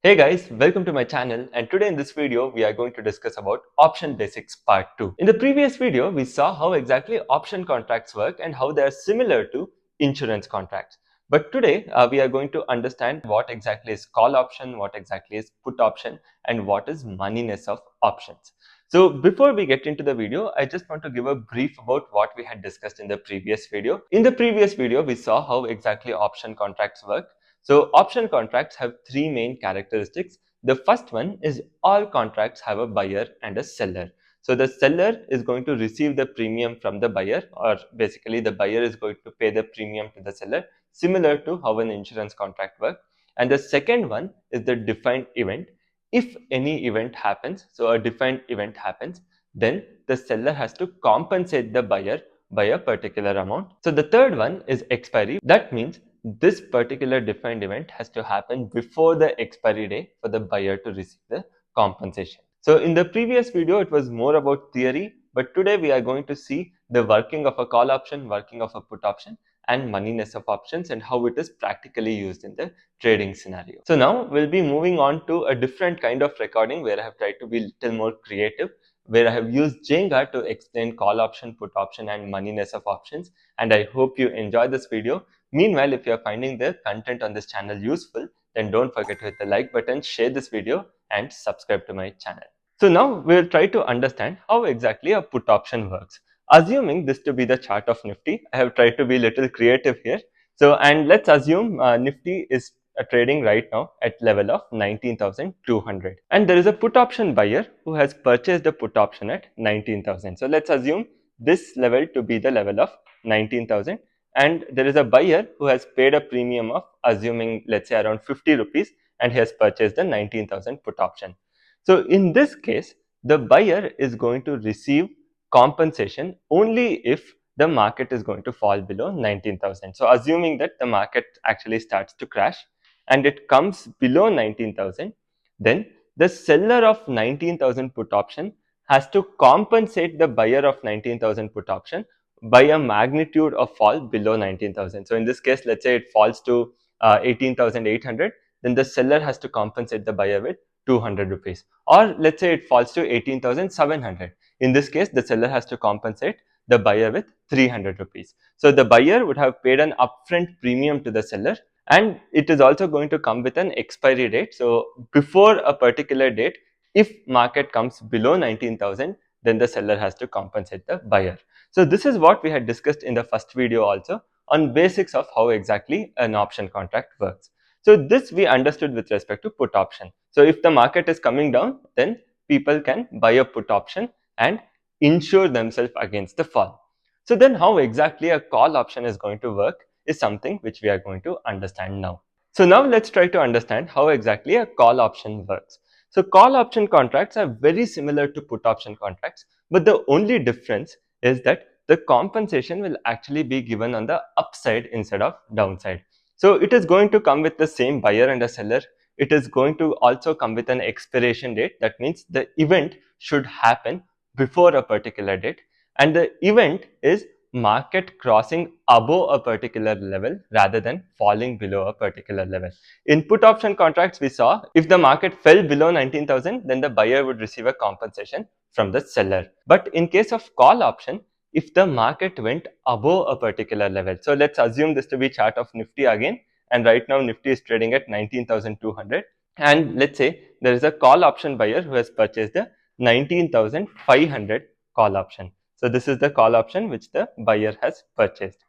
Hey guys, welcome to my channel, and today in this video we are going to discuss about option basics part 2. In the previous video we saw how exactly option contracts work and how they are similar to insurance contracts. But today we are going to understand what exactly is call option, what exactly is put option, and what is moneyness of options. So before we get into the video, I just want to give a brief about what we had discussed in the previous video. In the previous video we saw how exactly option contracts work. So option contracts have three main characteristics. The first one is all contracts have a buyer and a seller. So the seller is going to receive the premium from the buyer, or basically the buyer is going to pay the premium to the seller, similar to how an insurance contract works. And the second one is the defined event. If any event happens, so a defined event happens, then the seller has to compensate the buyer by a particular amount. So the third one is expiry. That means this particular defined event has to happen before the expiry day for the buyer to receive the compensation. So in the previous video, it was more about theory, but today we are going to see the working of a call option, working of a put option, and moneyness of options and how it is practically used in the trading scenario. So now we'll be moving on to a different kind of recording where I have tried to be a little more creative, where I have used Jenga to explain call option, put option, and moneyness of options. And I hope you enjoy this video. Meanwhile, if you are finding the content on this channel useful, then don't forget to hit the like button, share this video, and subscribe to my channel. So now we'll try to understand how exactly a put option works. Assuming this to be the chart of Nifty, I have tried to be a little creative here. So, and let's assume Nifty is trading right now at level of 19,200. And there is a put option buyer who has purchased the put option at 19,000. So let's assume this level to be the level of 19,000. And there is a buyer who has paid a premium of, assuming let's say around 50 rupees, and he has purchased the 19,000 put option. So in this case, the buyer is going to receive compensation only if the market is going to fall below 19,000. So assuming that the market actually starts to crash and it comes below 19,000, then the seller of 19,000 put option has to compensate the buyer of 19,000 put option by a magnitude of fall below 19,000. So in this case, let's say it falls to 18,800, then the seller has to compensate the buyer with 200 rupees. Or let's say it falls to 18,700. In this case, the seller has to compensate the buyer with 300 rupees. So the buyer would have paid an upfront premium to the seller, and it is also going to come with an expiry date. So before a particular date, if market comes below 19,000, then the seller has to compensate the buyer. So this is what we had discussed in the first video also on basics of how exactly an option contract works. So this we understood with respect to put option. So if the market is coming down, then people can buy a put option and insure themselves against the fall. So then how exactly a call option is going to work is something which we are going to understand now. So now let's try to understand how exactly a call option works. So call option contracts are very similar to put option contracts, but the only difference is that the compensation will actually be given on the upside instead of downside. So it is going to come with the same buyer and a seller. It is going to also come with an expiration date. That means the event should happen before a particular date, and the event is market crossing above a particular level rather than falling below a particular level. In put option contracts, we saw if the market fell below 19,000, then the buyer would receive a compensation from the seller. But in case of call option, if the market went above a particular level, so let's assume this to be chart of Nifty again, and right now Nifty is trading at 19,200, and let's say there is a call option buyer who has purchased the 19,500 call option. So this is the call option which the buyer has purchased.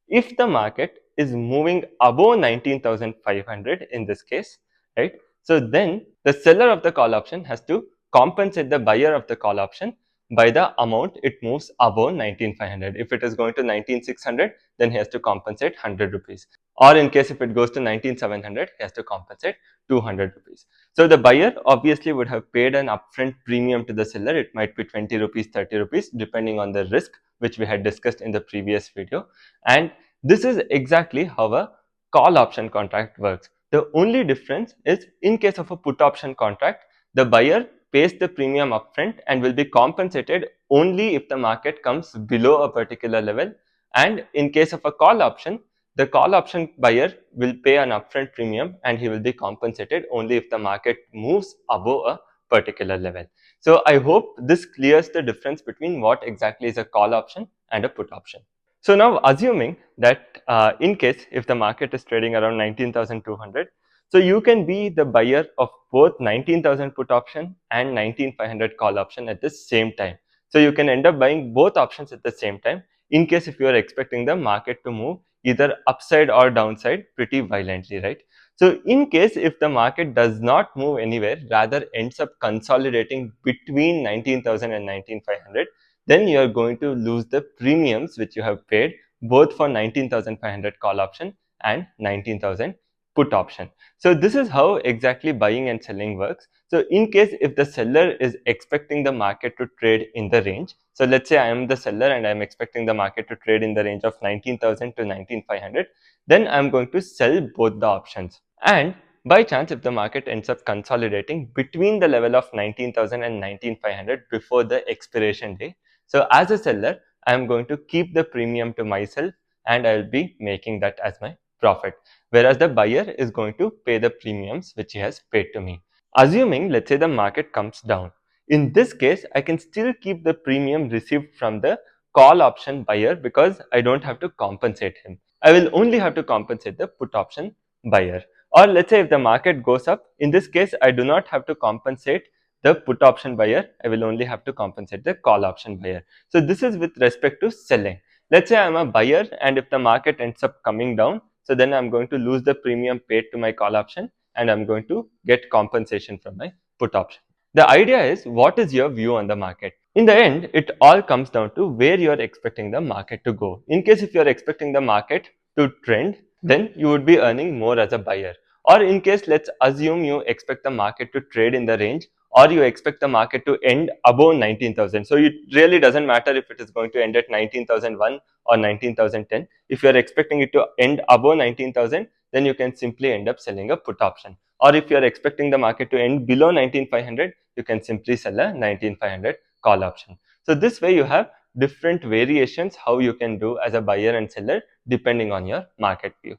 If the market is moving above 19,500 in this case, right? So then the seller of the call option has to compensate the buyer of the call option by the amount it moves above 19,500. If it is going to 19,600, then he has to compensate 100 rupees. Or in case if it goes to 19,700, he has to compensate 200 rupees. So the buyer obviously would have paid an upfront premium to the seller. It might be 20 rupees, 30 rupees, depending on the risk, which we had discussed in the previous video. And this is exactly how a call option contract works. The only difference is in case of a put option contract, the buyer pays the premium upfront and will be compensated only if the market comes below a particular level. And in case of a call option, the call option buyer will pay an upfront premium and he will be compensated only if the market moves above a particular level. So I hope this clears the difference between what exactly is a call option and a put option. So now assuming that in case if the market is trading around 19,200, so you can be the buyer of both 19,000 put option and 19,500 call option at the same time. So you can end up buying both options at the same time in case if you are expecting the market to move either upside or downside pretty violently, right? So in case if the market does not move anywhere, rather ends up consolidating between 19,000 and 19,500, then you are going to lose the premiums which you have paid both for 19,500 call option and 19,000 put option. So this is how exactly buying and selling works. So in case if the seller is expecting the market to trade in the range, so let's say I am the seller and I am expecting the market to trade in the range of 19,000 to 19,500, then I am going to sell both the options. And by chance, if the market ends up consolidating between the level of 19,000 and 19,500 before the expiration day, so as a seller, I am going to keep the premium to myself and I will be making that as my profit. Whereas the buyer is going to pay the premiums which he has paid to me. Assuming, let's say the market comes down. In this case, I can still keep the premium received from the call option buyer because I don't have to compensate him. I will only have to compensate the put option buyer. Or let's say if the market goes up, in this case, I do not have to compensate the put option buyer, I will only have to compensate the call option buyer. So this is with respect to selling. Let's say I'm a buyer and if the market ends up coming down, so then I'm going to lose the premium paid to my call option and I'm going to get compensation from my put option. The idea is, what is your view on the market? In the end, it all comes down to where you're expecting the market to go. In case if you're expecting the market to trend, then you would be earning more as a buyer. Or in case, let's assume you expect the market to trade in the range or you expect the market to end above 19,000. So it really doesn't matter if it is going to end at 19,001 or 19,010. If you are expecting it to end above 19,000, then you can simply end up selling a put option. Or if you are expecting the market to end below 19,500, you can simply sell a 19,500 call option. So this way you have different variations how you can do as a buyer and seller depending on your market view.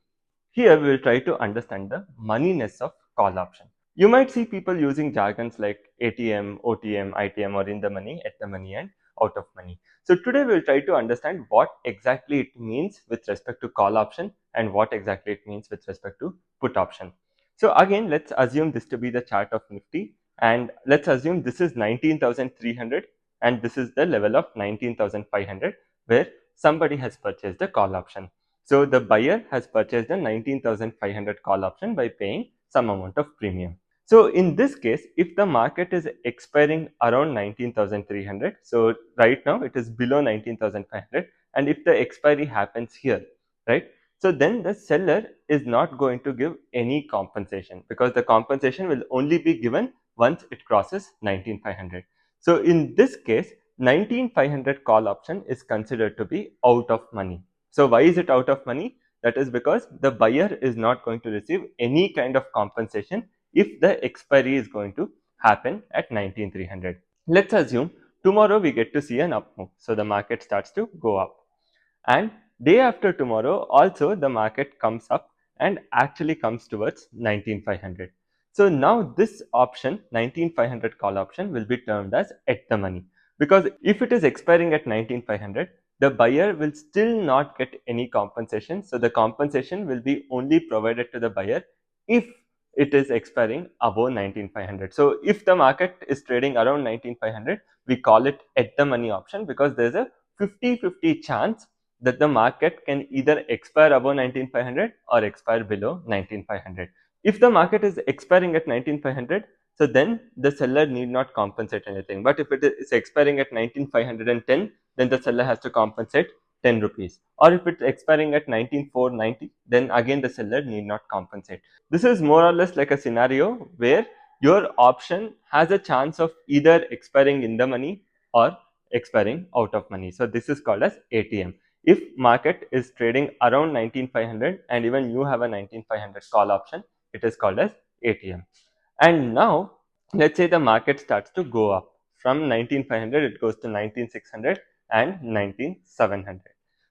Here we will try to understand the moneyness of call option. You might see people using jargons like ATM, OTM, ITM, or in the money, at the money, and out of money. So today we will try to understand what exactly it means with respect to call option and what exactly it means with respect to put option. So again, let's assume this to be the chart of Nifty, and let's assume this is 19,300 and this is the level of 19,500 where somebody has purchased the call option. So the buyer has purchased the 19,500 call option by paying some amount of premium. So in this case, if the market is expiring around 19,300, so right now it is below 19,500, and if the expiry happens here, right? So then the seller is not going to give any compensation because the compensation will only be given once it crosses 19,500. So in this case, 19,500 call option is considered to be out of money. So why is it out of money? That is because the buyer is not going to receive any kind of compensation if the expiry is going to happen at 19,300. Let's assume tomorrow we get to see an up move. So the market starts to go up. And day after tomorrow also the market comes up and actually comes towards 19,500. So now this option 19,500 call option will be termed as at the money, because if it is expiring at 19,500, the buyer will still not get any compensation. So the compensation will be only provided to the buyer if it is expiring above 19,500. So if the market is trading around 19,500, we call it at the money option because there is a 50-50 chance that the market can either expire above 19,500 or expire below 19,500. If the market is expiring at 19,500, so then the seller need not compensate anything. But if it is expiring at 19,510, then the seller has to compensate 10 rupees. Or if it's expiring at 19,490, then again the seller need not compensate. This is more or less like a scenario where your option has a chance of either expiring in the money or expiring out of money. So this is called as ATM. If market is trading around 19,500 and even you have a 19,500 call option, it is called as ATM. And now let's say the market starts to go up from 19,500, it goes to 19,600 and 19,700.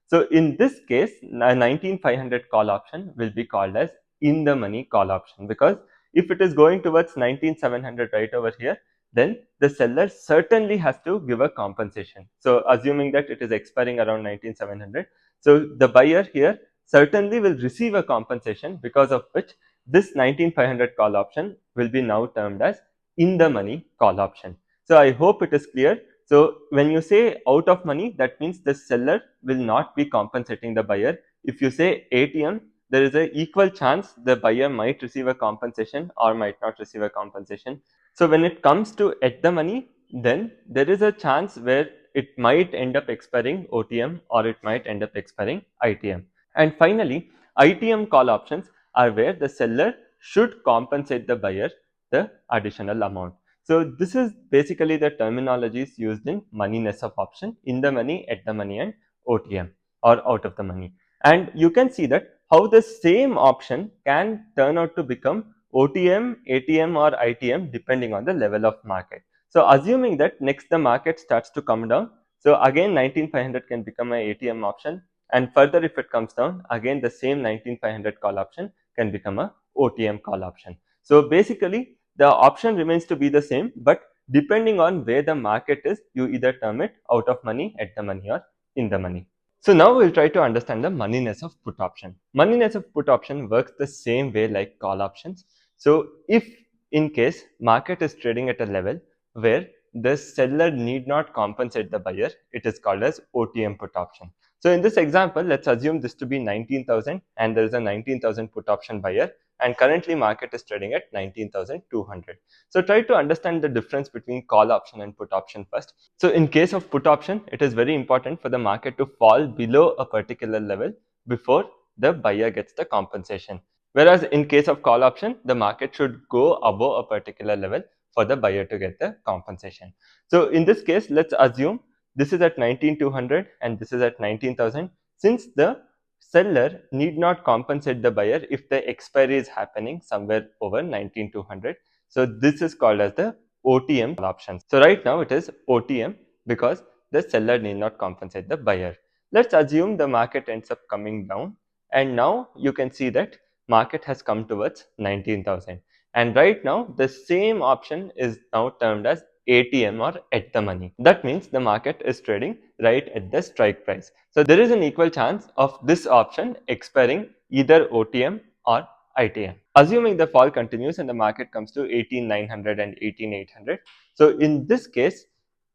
So in this case, 19,500 call option will be called as in the money call option, because if it is going towards 19,700 right over here, then the seller certainly has to give a compensation. So assuming that it is expiring around 19,700, so the buyer here certainly will receive a compensation, because of which this 19,500 call option will be now termed as in the money call option. So I hope it is clear. So when you say out of money, that means the seller will not be compensating the buyer. If you say ATM, there is an equal chance the buyer might receive a compensation or might not receive a compensation. So when it comes to at the money, then there is a chance where it might end up expiring OTM or it might end up expiring ITM. And finally, ITM call options are where the seller should compensate the buyer the additional amount. So this is basically the terminologies used in moneyness of option, in the money, at the money, and OTM, or out of the money. And you can see that how the same option can turn out to become OTM, ATM, or ITM depending on the level of market. So assuming that next the market starts to come down, so again 19,500 can become an ATM option, and further if it comes down, again the same 19,500 call option can become a OTM call option. So basically the option remains to be the same, but depending on where the market is, you either term it out of money, at the money, or in the money. So now we'll try to understand the moneyness of put option. Moneyness of put option works the same way like call options. So if in case market is trading at a level where the seller need not compensate the buyer, it is called as OTM put option. So in this example, let's assume this to be 19,000 and there is a 19,000 put option buyer, and currently market is trading at 19,200. So try to understand the difference between call option and put option first. So in case of put option, it is very important for the market to fall below a particular level before the buyer gets the compensation. Whereas in case of call option, the market should go above a particular level for the buyer to get the compensation. So in this case, let's assume this is at 19,200 and this is at 19,000. Since the seller need not compensate the buyer if the expiry is happening somewhere over 19,200. So this is called as the OTM option. So right now it is OTM because the seller need not compensate the buyer. Let's assume the market ends up coming down, and now you can see that market has come towards 19,000, and right now the same option is now termed as ATM or at the money. That means the market is trading right at the strike price. So there is an equal chance of this option expiring either OTM or ITM. Assuming the fall continues and the market comes to 18,900 and 18,800. So in this case,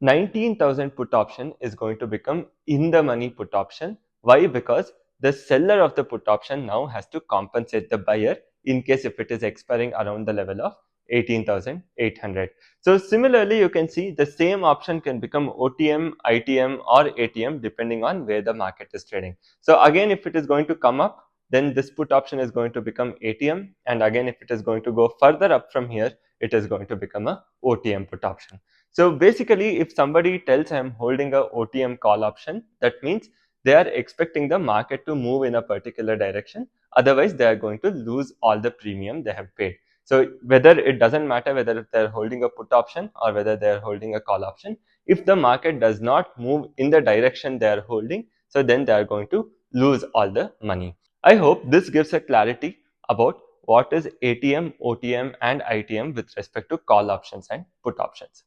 19,000 put option is going to become in the money put option. Why? Because the seller of the put option now has to compensate the buyer in case if it is expiring around the level of 18,800. So similarly, you can see the same option can become OTM, ITM, or ATM depending on where the market is trading. So again, if it is going to come up, then this put option is going to become ATM, and again if it is going to go further up from here, it is going to become a OTM put option. So basically, if somebody tells I am holding a OTM call option, that means they are expecting the market to move in a particular direction. Otherwise, they are going to lose all the premium they have paid. So whether it doesn't matter whether they're holding a put option or whether they're holding a call option, if the market does not move in the direction they are holding, so then they are going to lose all the money. I hope this gives a clarity about what is ATM, OTM, and ITM with respect to call options and put options.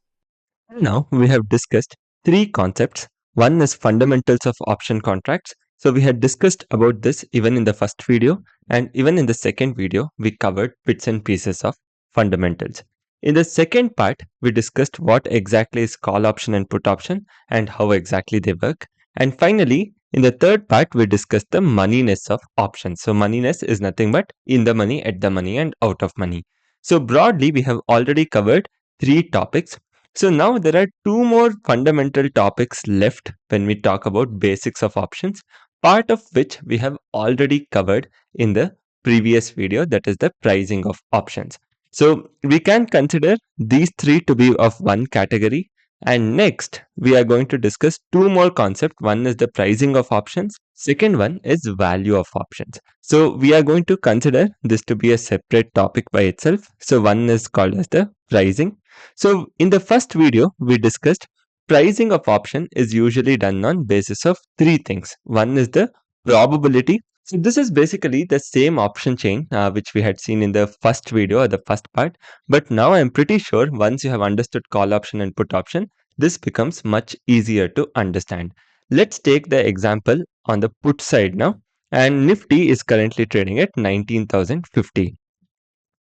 Now we have discussed three concepts. One is fundamentals of option contracts. So we had discussed about this even in the first video, and even in the second video we covered bits and pieces of fundamentals. In the second part we discussed what exactly is call option and put option and how exactly they work. And finally, in the third part we discussed the moneyness of options. So moneyness is nothing but in the money, at the money, and out of money. So broadly we have already covered three topics. So now there are two more fundamental topics left when we talk about basics of options, part of which we have already covered in the previous video, that is the pricing of options. So we can consider these three to be of one category, and next we are going to discuss two more concepts. One is the pricing of options, second one is value of options. So we are going to consider this to be a separate topic by itself. So one is called as the pricing. So in the first video, we discussed pricing of option is usually done on basis of three things. One is the probability. So this is basically the same option chain which we had seen in the first video or the first part. But now I'm pretty sure once you have understood call option and put option, this becomes much easier to understand. Let's take the example on the put side now. And Nifty is currently trading at 19,050.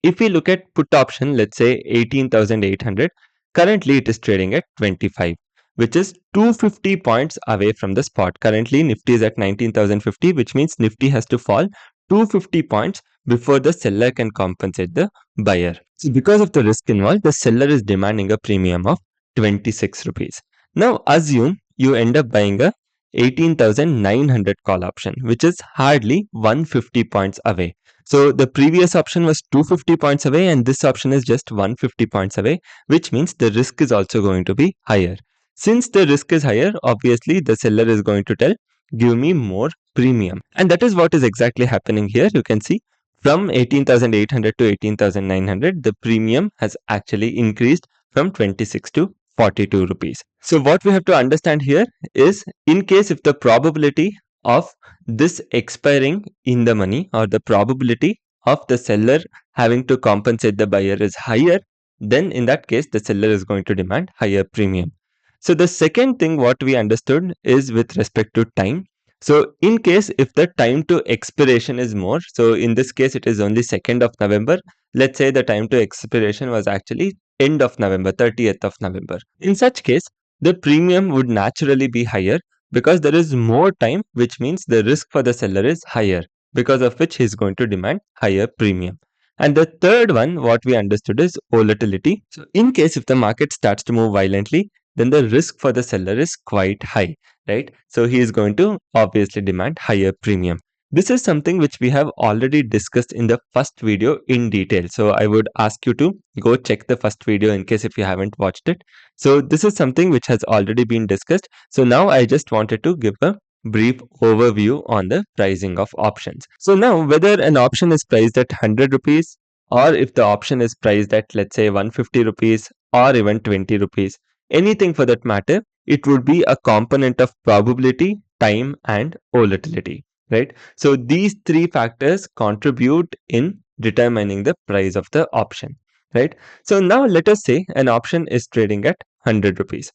If we look at put option, let's say 18,800, currently it is trading at 25, which is 250 points away from the spot. Currently Nifty is at 19,050, which means Nifty has to fall 250 points before the seller can compensate the buyer. So because of the risk involved, the seller is demanding a premium of 26 rupees. Now assume you end up buying a 18,900 call option, which is hardly 150 points away. So the previous option was 250 points away and this option is just 150 points away, which means the risk is also going to be higher. Since the risk is higher, obviously the seller is going to tell, give me more premium. And that is what is exactly happening here. You can see from 18,800 to 18,900, the premium has actually increased from 26 to 42 rupees. So what we have to understand here is, in case if the probability of this expiring in the money or the probability of the seller having to compensate the buyer is higher, then in that case the seller is going to demand higher premium. So the second thing what we understood is with respect to time. So in case if the time to expiration is more, so in this case it is only 2nd of November, let's say the time to expiration was actually end of November, 30th of November. In such case, the premium would naturally be higher because there is more time, which means the risk for the seller is higher, because of which he is going to demand higher premium. And the third one, what we understood is volatility. So in case if the market starts to move violently, then the risk for the seller is quite high, right? So he is going to obviously demand higher premium. This is something which we have already discussed in the first video in detail. So I would ask you to go check the first video in case if you haven't watched it. So this is something which has already been discussed. So now I just wanted to give a brief overview on the pricing of options. So now whether an option is priced at 100 rupees or if the option is priced at, let's say, 150 rupees or even 20 rupees, anything for that matter, it would be a component of probability, time and volatility, right? So these three factors contribute in determining the price of the option, right? So now let us say an option is trading at 100 rupees.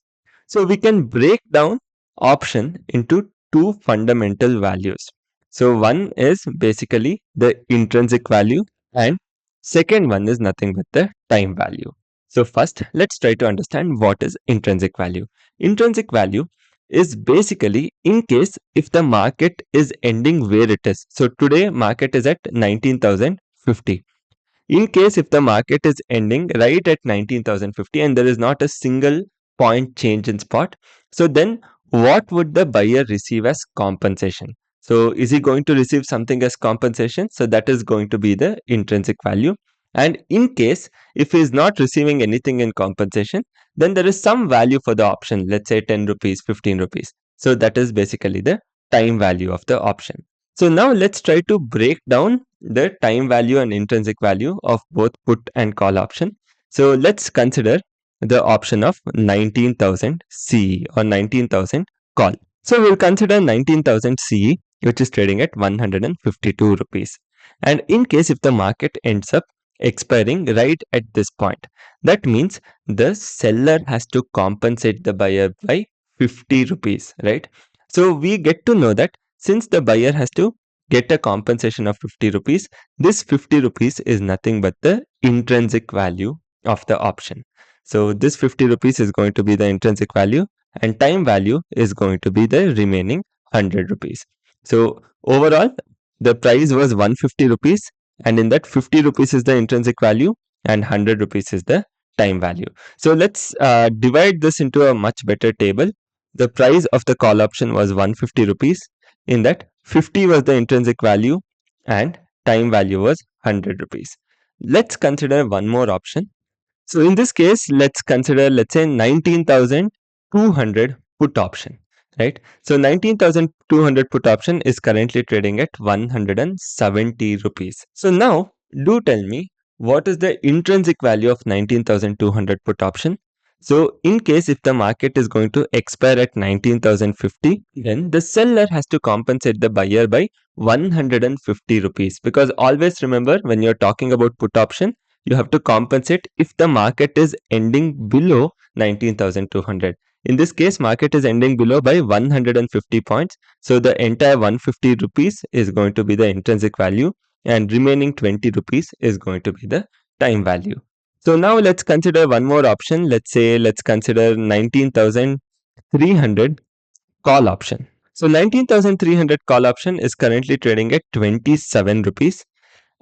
So we can break down option into two fundamental values. So one is basically the intrinsic value and second one is nothing but the time value. So first, let's try to understand what is intrinsic value. Intrinsic value is basically in case if the market is ending where it is. So today market is at 19,050. In case if the market is ending right at 19,050 and there is not a single point change in spot, so then what would the buyer receive as compensation? So is he going to receive something as compensation? So that is going to be the intrinsic value. And in case if he is not receiving anything in compensation, then there is some value for the option, let's say 10 rupees, 15 rupees. So that is basically the time value of the option. So now let's try to break down the time value and intrinsic value of both put and call option. So let's consider the option of 19,000 CE or 19,000 call. So we'll consider 19,000 CE, which is trading at 152 rupees. And in case if the market ends up expiring right at this point, that means the seller has to compensate the buyer by 50 rupees, right? So we get to know that since the buyer has to get a compensation of 50 rupees, this 50 rupees is nothing but the intrinsic value of the option. So this 50 rupees is going to be the intrinsic value and time value is going to be the remaining 100 rupees. So overall, the price was 150 rupees and in that 50 rupees is the intrinsic value and 100 rupees is the time value. So let's divide this into a much better table. The price of the call option was 150 rupees. In that 50 was the intrinsic value and time value was 100 rupees. Let's consider one more option. So in this case, let's consider, let's say 19,200 put option, right? So 19,200 put option is currently trading at 170 rupees. So now do tell me what is the intrinsic value of 19,200 put option? So in case if the market is going to expire at 19,050, then the seller has to compensate the buyer by 150 rupees, because always remember, when you're talking about put option, you have to compensate if the market is ending below 19,200. In this case, market is ending below by 150 points. So the entire 150 rupees is going to be the intrinsic value, and remaining 20 rupees is going to be the time value. So now let's consider one more option. Let's consider 19,300 call option. So 19,300 call option is currently trading at 27 rupees.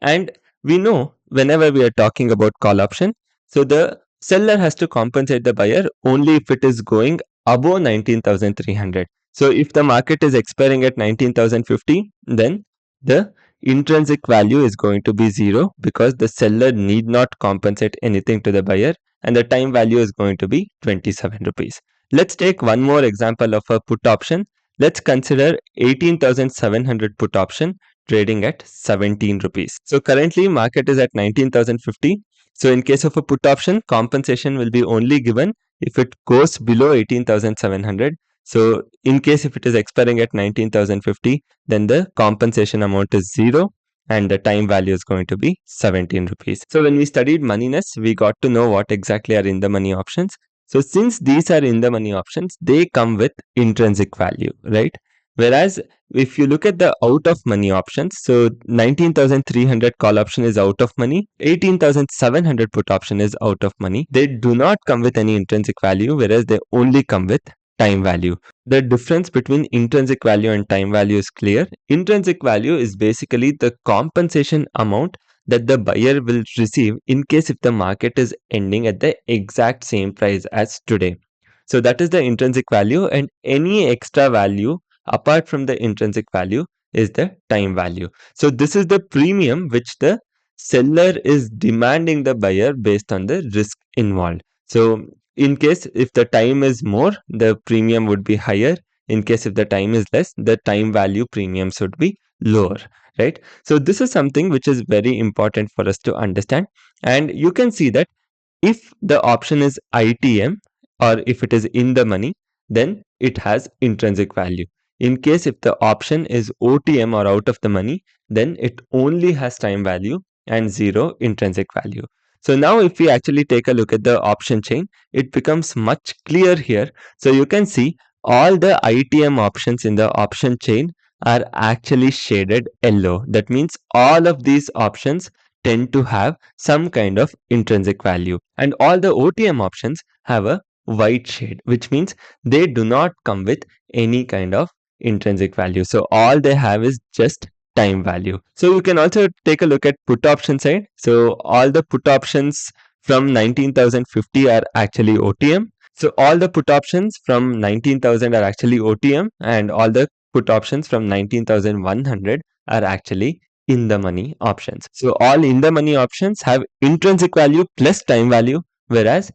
And we know whenever we are talking about call option, so the seller has to compensate the buyer only if it is going above 19,300. So if the market is expiring at 19,050, then the intrinsic value is going to be 0, because the seller need not compensate anything to the buyer, and the time value is going to be 27 rupees. Let's take one more example of a put option. Let's consider 18,700 put option trading at 17 rupees. So currently market is at 19,050. So in case of a put option, compensation will be only given if it goes below 18,700. So in case if it is expiring at 19,050, then the compensation amount is 0 and the time value is going to be 17 rupees. So when we studied Moneyness, we got to know what exactly are in the money options. So since these are in the money options, they come with intrinsic value, right? Whereas if you look at the out of money options, so 19,300 call option is out of money, 18,700 put option is out of money. They do not come with any intrinsic value, whereas they only come with time value. The difference between intrinsic value and time value is clear. Intrinsic value is basically the compensation amount that the buyer will receive in case if the market is ending at the exact same price as today. So that is the intrinsic value, and any extra value apart from the intrinsic value is the time value. So this is the premium which the seller is demanding the buyer based on the risk involved. So in case if the time is more, the premium would be higher. In case if the time is less, the time value premium should be lower, right? So this is something which is very important for us to understand. And you can see that if the option is ITM, or if it is in the money, then it has intrinsic value. In case if the option is OTM, or out of the money, then it only has time value and 0 intrinsic value. So now if we actually take a look at the option chain, it becomes much clear here. So you can see all the ITM options in the option chain are actually shaded yellow. That means all of these options tend to have some kind of intrinsic value, and all the OTM options have a white shade, which means they do not come with any kind of intrinsic value. So all they have is just time value. So you can also take a look at put option side. So all the put options from 19,050 are actually OTM. So all the put options from 19,000 are actually OTM, and all the put options from 19,100 are actually in the money options. So all in the money options have intrinsic value plus time value, whereas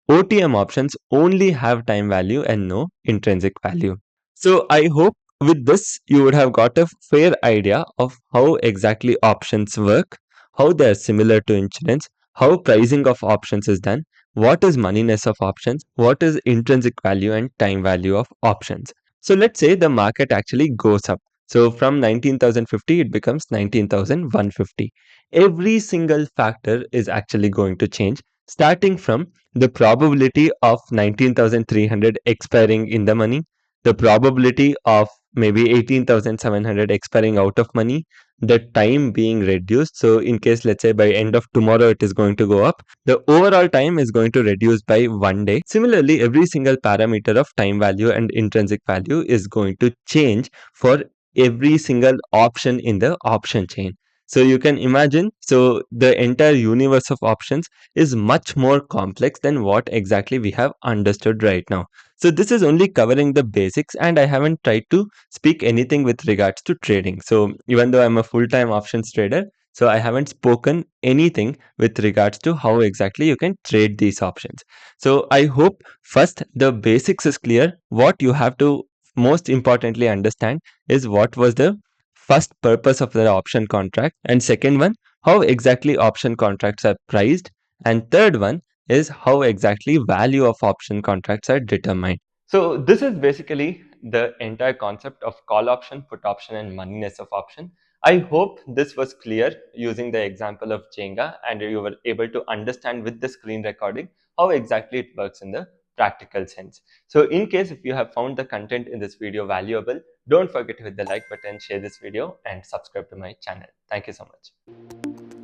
OTM options only have time value and no intrinsic value. So I hope with this you would have got a fair idea of how exactly options work, how they are similar to insurance, how pricing of options is done, what is moneyness of options, what is intrinsic value and time value of options. So let's say the market actually goes up. So from 19,050 it becomes 19,150. Every single factor is actually going to change, starting from the probability of 19,300 expiring in the money, the probability of maybe 18,700 expiring out of money, the time being reduced. So in case let's say by end of tomorrow it is going to go up, the overall time is going to reduce by 1 day. Similarly, every single parameter of time value and intrinsic value is going to change for every single option in the option chain. So you can imagine, so the entire universe of options is much more complex than what exactly we have understood right now. So this is only covering the basics, and I haven't tried to speak anything with regards to trading. So even though I'm a full-time options trader, so I haven't spoken anything with regards to how exactly you can trade these options. So I hope first the basics is clear. What you have to most importantly understand is what was the first purpose of the option contract, and second one, how exactly option contracts are priced, and third one is how exactly value of option contracts are determined. So this is basically the entire concept of call option, put option, and moneyness of option. I hope this was clear using the example of Jenga and you were able to understand with the screen recording how exactly it works in the practical sense. So in case if you have found the content in this video valuable, don't forget to hit the like button, share this video, and subscribe to my channel. Thank you so much.